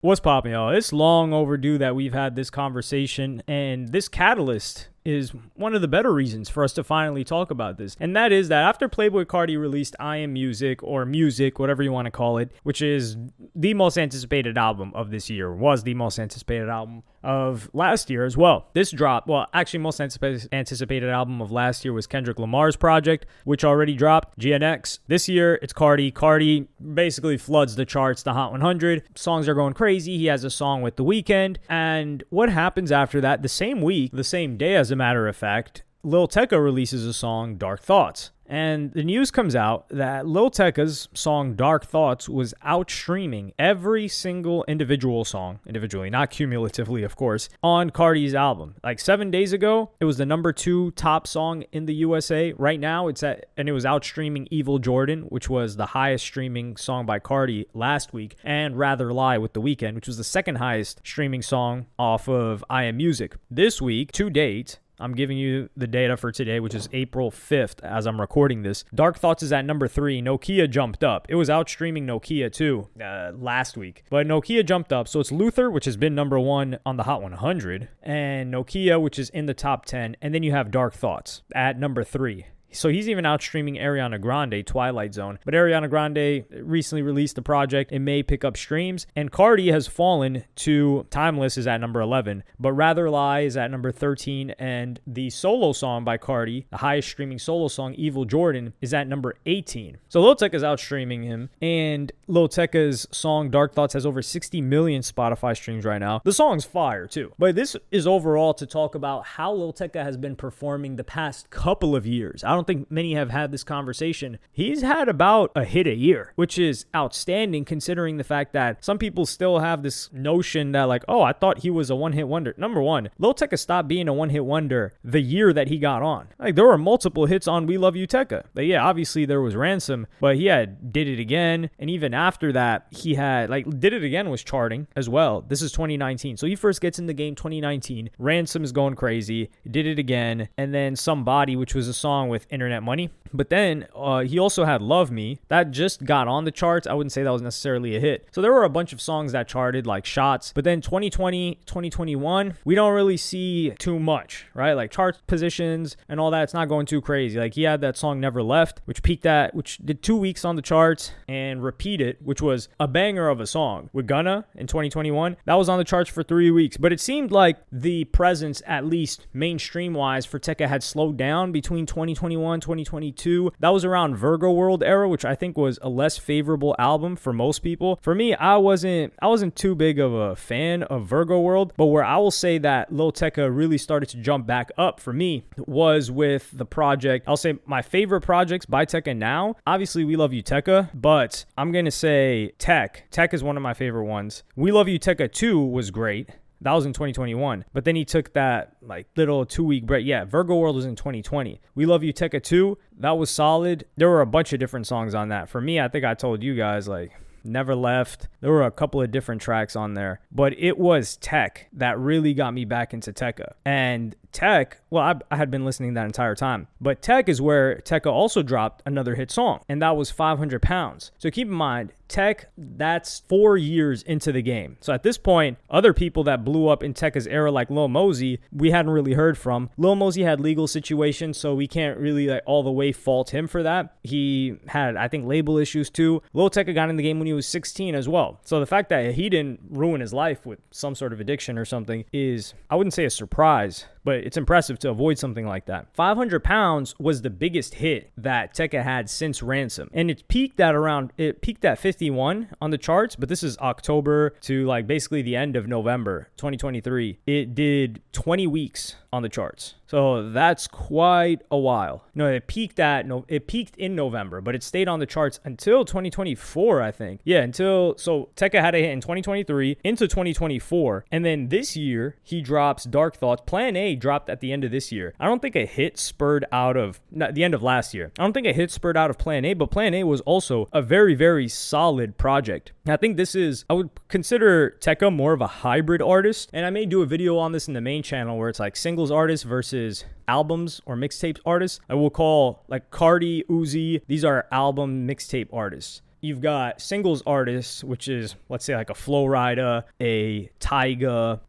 What's poppin', y'all? It's long overdue that we've had this conversation, and this catalyst is one of the better reasons for us to finally talk about this. And that is that after Playboi Carti released I Am Music, or Music, whatever you want to call it, which is the most anticipated album of this year, was the most anticipated album of last year as well. This dropped, well, actually most anticipated album of last year was Kendrick Lamar's project, which already dropped, GNX. This year, it's Cardi. Cardi basically floods the charts, the Hot 100. Songs are going crazy. He has a song with The Weeknd. And what happens after that? The same week, the same day as a matter of fact, Lil Tecca releases a song, Dark Thoughts. And the news comes out that Lil Tecca's song Dark Thoughts was outstreaming every single individual song, individually, not cumulatively, of course, on Cardi's album. Like 7 days ago, it was the number 2 top song in the USA. Right now, it was outstreaming Evil Jordan, which was the highest streaming song by Cardi last week, and Rather Lie with The Weeknd, which was the second highest streaming song off of I Am Music. This week, to date, I'm giving you the data for today, which is April 5th as I'm recording this. Dark Thoughts is at number 3. Nokia jumped up. It was outstreaming Nokia too last week. But Nokia jumped up. So it's Luther, which has been number 1 on the Hot 100, and Nokia, which is in the top 10. And then you have Dark Thoughts at number 3. So he's even outstreaming Ariana Grande, Twilight Zone. But Ariana Grande recently released a project. It may pick up streams. And Cardi has fallen to Timeless is at number 11. But Rather Lie is at number 13. And the solo song by Cardi, the highest streaming solo song, Evil Jordan, is at number 18. So Lil Tecca is outstreaming him. And Lil Tecca's song Dark Thoughts has over 60 million Spotify streams right now. The song's fire too. But this is overall to talk about how Lil Tecca has been performing the past couple of years. I don't think many have had this conversation. He's had about a hit a year, which is outstanding considering the fact that some people still have this notion that like, oh, I thought he was a one-hit wonder. Number one, Lil Tecca stopped being a one-hit wonder the year that he got on. Like there were multiple hits on We Love You Tecca. But yeah, obviously there was Ransom, but he had Did It Again. And even after that, he had like Did It Again was charting as well. This is 2019. So he first gets in the game 2019. Ransom is going crazy. Did It Again. And then Somebody, which was a song with Internet Money. But then he also had Love Me. That just got on the charts. I wouldn't say that was necessarily a hit. So there were a bunch of songs that charted like Shots. But then 2020, 2021, we don't really see too much, right? Like chart positions and all that. It's not going too crazy. Like he had that song Never Left, which did 2 weeks on the charts, and Repeat It, which was a banger of a song with Gunna in 2021. That was on the charts for 3 weeks. But it seemed like the presence, at least mainstream wise, for Tecca had slowed down between 2021, 2022. That was around Virgo World era, which I think was a less favorable album for most people. For me, I wasn't too big of a fan of Virgo World, but where I will say that Lil Tecca really started to jump back up for me was with the project. I'll say my favorite projects by Tecca now, obviously We Love You Tecca, but I'm going to say Tech is one of my favorite ones. We Love You Tecca 2 was great. That was in 2021. But then he took that like little 2-week break. Yeah, Virgo World was in 2020. We Love You Tecca 2, that was solid. There were a bunch of different songs on that. For me, I think I told you guys like Never Left. There were a couple of different tracks on there. But it was Tech that really got me back into Tecca. And Tech, well, I had been listening that entire time. But Tech is where Tecca also dropped another hit song. And that was 500 Pounds. So keep in mind, Tech, that's 4 years into the game. So at this point, other people that blew up in Tecca's era like Lil Mosey, we hadn't really heard from. Lil Mosey had legal situations, so we can't really like all the way fault him for that. He had, I think, label issues too. Lil Tecca got in the game when he was 16 as well. So the fact that he didn't ruin his life with some sort of addiction or something is, I wouldn't say a surprise, but it's impressive to avoid something like that. 500 Pounds was the biggest hit that Tecca had since Ransom. And it peaked at 51 on the charts, but this is October to like basically the end of November 2023. It did 20 weeks on the charts. So that's quite a while. No, it peaked in November, but it stayed on the charts until 2024, I think. Yeah, so Tecca had a hit in 2023 into 2024. And then this year, he drops Dark Thoughts. Plan A dropped at the end of this year. I don't think a hit spurred out of, not the end of last year. I don't think a hit spurred out of Plan A, but Plan A was also a very, very solid project. I think I would consider Tecca more of a hybrid artist. And I may do a video on this in the main channel where it's like singles artists versus albums or mixtape artists. I will call like Cardi, Uzi, these are album mixtape artists. you've got singles artists, which is, let's say, like a Flo Rida, a Tyga,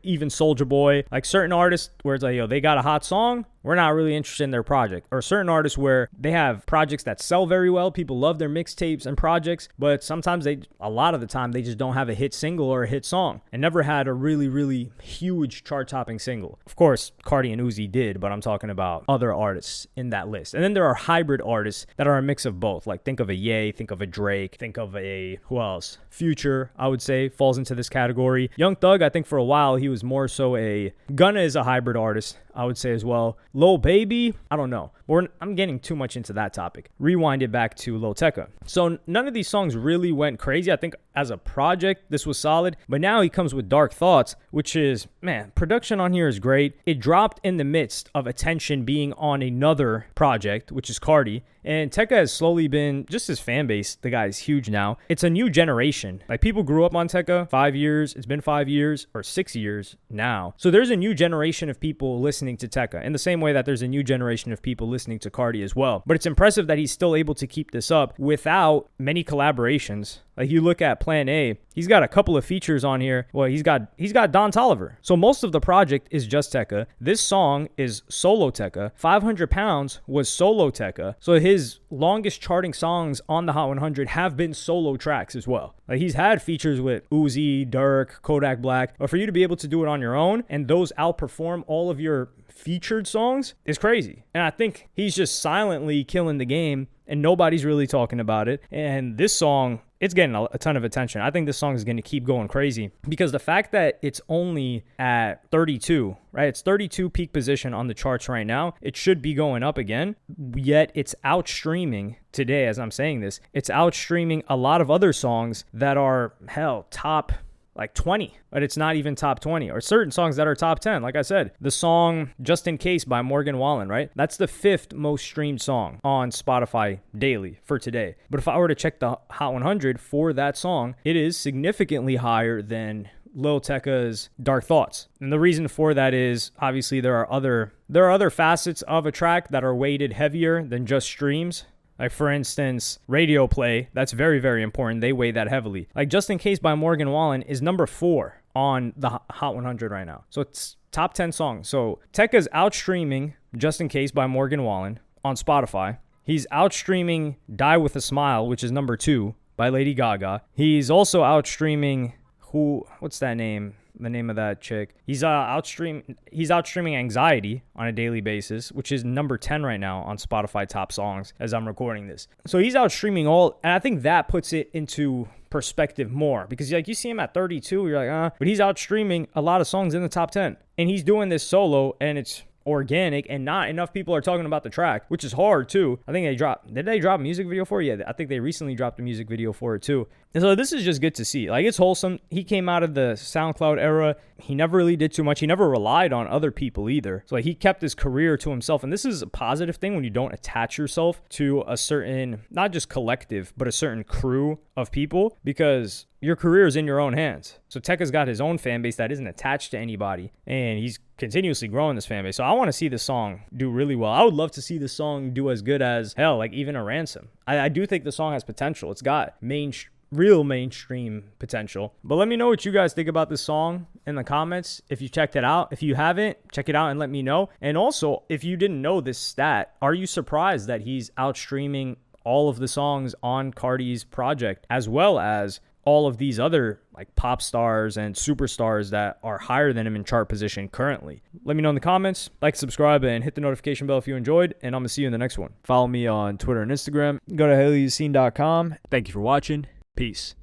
even Soulja Boy, like certain artists where it's like, yo, they got a hot song, we're not really interested in their project. Or certain artists where they have projects that sell very well, people love their mixtapes and projects, but sometimes a lot of the time, they just don't have a hit single or a hit song and never had a really, really huge chart-topping single. Of course, Cardi and Uzi did, but I'm talking about other artists in that list. And then there are hybrid artists that are a mix of both. Like think of a Ye, think of a Drake, think of who else? Future, I would say, falls into this category. Young Thug, I think for a while, he was more so Gunna is a hybrid artist, I would say as well. Lil Baby, I don't know. I'm getting too much into that topic. Rewind it back to Lil Tecca. So none of these songs really went crazy. I think as a project, this was solid. But now he comes with Dark Thoughts, which is, man, production on here is great. It dropped in the midst of attention being on another project, which is Cardi. And Tecca has slowly been, just his fan base, the guy is huge now. It's a new generation. Like people grew up on Tecca 5 years. It's been 5 years or 6 years now. So there's a new generation of people listening to Tecca in the same way that there's a new generation of people listening to Cardi as well. But it's impressive that he's still able to keep this up without many collaborations. Like you look at Plan A, he's got a couple of features on here. Well, he's got Don Toliver. So most of the project is just Tecca. This song is solo Tecca. 500 Pounds was solo Tecca. So his longest charting songs on the Hot 100 have been solo tracks as well. Like he's had features with Uzi, Durk, Kodak Black. But for you to be able to do it on your own and those outperform all of your featured songs is crazy. And I think he's just silently killing the game and nobody's really talking about it. And this song, it's getting a ton of attention. I think this song is going to keep going crazy because the fact that it's only at 32, right? It's 32 peak position on the charts right now. It should be going up again, yet it's outstreaming today as I'm saying this. It's outstreaming a lot of other songs that are, top like 20, but it's not even top 20, or certain songs that are top 10. Like I said, the song Just In Case by Morgan Wallen, right? That's the 5th most streamed song on Spotify daily for today. But if I were to check the Hot 100 for that song, it is significantly higher than Lil Tecca's Dark Thoughts. And the reason for that is obviously there are other facets of a track that are weighted heavier than just streams. Like, for instance, radio play, that's very, very important. They weigh that heavily. Like, Just In Case by Morgan Wallen is number 4 on the Hot 100 right now. So it's top 10 songs. So Tecca's outstreaming Just In Case by Morgan Wallen on Spotify. He's outstreaming Die With A Smile, which is number 2 by Lady Gaga. He's also outstreaming what's that name? The name of that chick. He's outstreaming Anxiety on a daily basis, which is number 10 right now on Spotify top songs as I'm recording this. So he's outstreaming all, and I think that puts it into perspective more because like you see him at 32, you're like, but he's outstreaming a lot of songs in the top 10, and he's doing this solo, and it's organic, and not enough people are talking about the track, which is hard too. I think did they drop a music video for it? Yeah, I think they recently dropped a music video for it too. And so this is just good to see. Like, it's wholesome. He came out of the SoundCloud era. He never really did too much. He never relied on other people either. So like, he kept his career to himself. And this is a positive thing when you don't attach yourself to a certain, not just collective, but a certain crew of people, because your career is in your own hands. So Tecca's got his own fan base that isn't attached to anybody, and he's continuously growing this fan base. So I want to see this song do really well. I would love to see this song do as good as, like even a Ransom. I do think the song has potential. It's got real mainstream potential. But let me know what you guys think about this song in the comments. If you checked it out, if you haven't, check it out and let me know. And also, if you didn't know this stat, are you surprised that he's outstreaming all of the songs on Cardi's project, as well as all of these other like pop stars and superstars that are higher than him in chart position currently? Let me know in the comments. Like, subscribe, and hit the notification bell if you enjoyed, and I'm gonna see you in the next one. Follow me on Twitter and Instagram. Go to helloyassine.com. Thank you for watching. Peace.